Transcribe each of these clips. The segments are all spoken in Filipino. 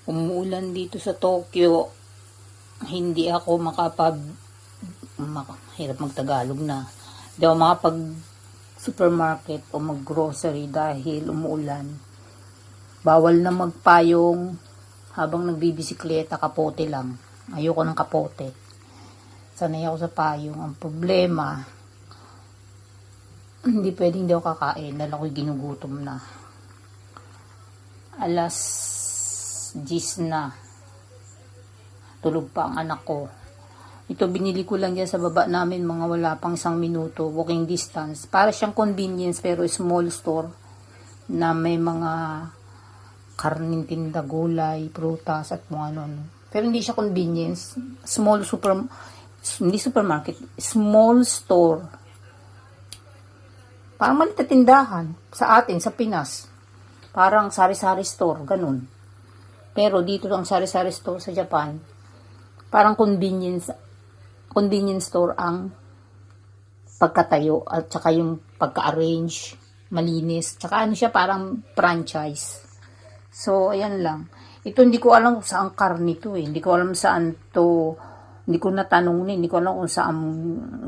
Umuulan dito sa Tokyo. Hindi ako hirap magtagalog na. Hindi ako makapag supermarket o mag-grocery dahil umuulan. Bawal na magpayong habang nagbibisikleta, kapote lang. Ayoko ng kapote. Sanay ako sa payong. Ang problema, hindi pwedeng hindi ako kakain dahil ako'y ginugutom na. Alas 10 na. Tulog pa ang anak ko. Ito binili ko lang yan sa baba namin, mga wala pang 1 minuto, walking distance. Para siyang convenience pero small store na may mga karning tinda, gulay, prutas at mga ano. Pero hindi siya convenience. Hindi supermarket, small store. Parang maliit na tindahan sa atin, sa Pinas. Parang sari-sari store, ganun. Pero dito ang sari-sari store sa Japan, parang convenience store ang pagkatayo at saka yung pagka-arrange, malinis. Tsaka ano siya, parang franchise. So, ayan lang. Ito hindi ko alam kung saan karne to eh. Hindi ko alam saan to. Hindi ko natanong hindi ko alam kung saan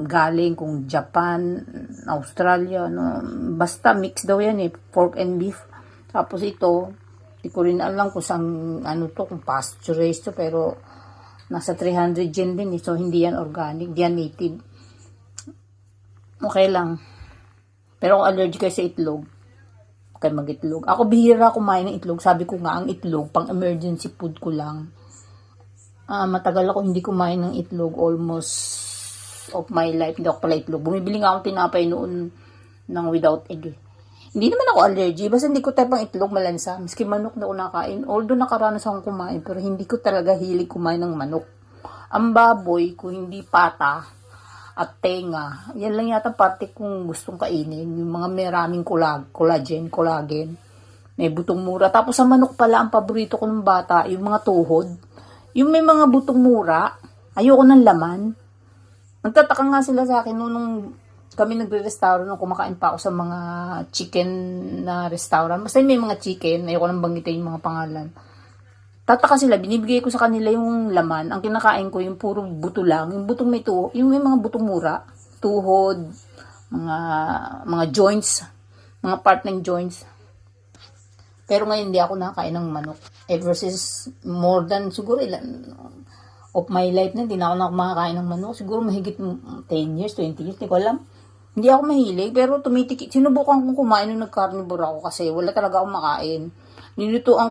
galing, kung Japan, Australia, no. Basta mix daw yan eh, pork and beef. Tapos ito, hindi ko rin alam kung saan, ano to, kung pasture-raised to, pero nasa 300 yen din eh. So, hindi yan organic, hindi yan native. Okay lang. Pero kung allergic kayo sa itlog, okay mag-itlog. Ako bihira kumain ng itlog. Sabi ko nga, ang itlog, pang emergency food ko lang. Matagal ako hindi kumain ng itlog, almost of my life. Hindi ako pala itlog. Bumibili nga akong tinapay noon ng without egg. Hindi naman ako allergy. Basta hindi ko tapang itlog malansa. Miski manok na ako nakain. Although nakaranas akong kumain, pero hindi ko talaga hilig kumain ng manok. Ang baboy, kung hindi pata at tenga, yan lang yata parte kong gustong kainin. Yung mga maraming collagen. May butong mura. Tapos sa manok pala, ang paborito ko ng bata, yung mga tuhod. Yung may mga butong mura, ayoko ng laman. Nagtataka nga sila sa akin nung kami nagre-restaurant, nung kumakain pa ako sa mga chicken na restaurant. Basta may mga chicken, ayoko nang banggitin yung mga pangalan. Tataka sila, binibigay ko sa kanila yung laman. Ang kinakain ko, yung puro buto lang. Yung butong may tuhod, yung may mga butong mura, tuhod, mga joints, mga part ng joints. Pero ngayon, hindi ako nakakain ng manok. Ever since more than, siguro ilan, of my life na, hindi na ako makakain ng manok. Siguro mahigit 10 years, 20 years, hindi ko alam. Hindi ako mahilig, pero sinubukan kong kumain nung nag-carnivore ako kasi wala talaga akong makain. Niluto ang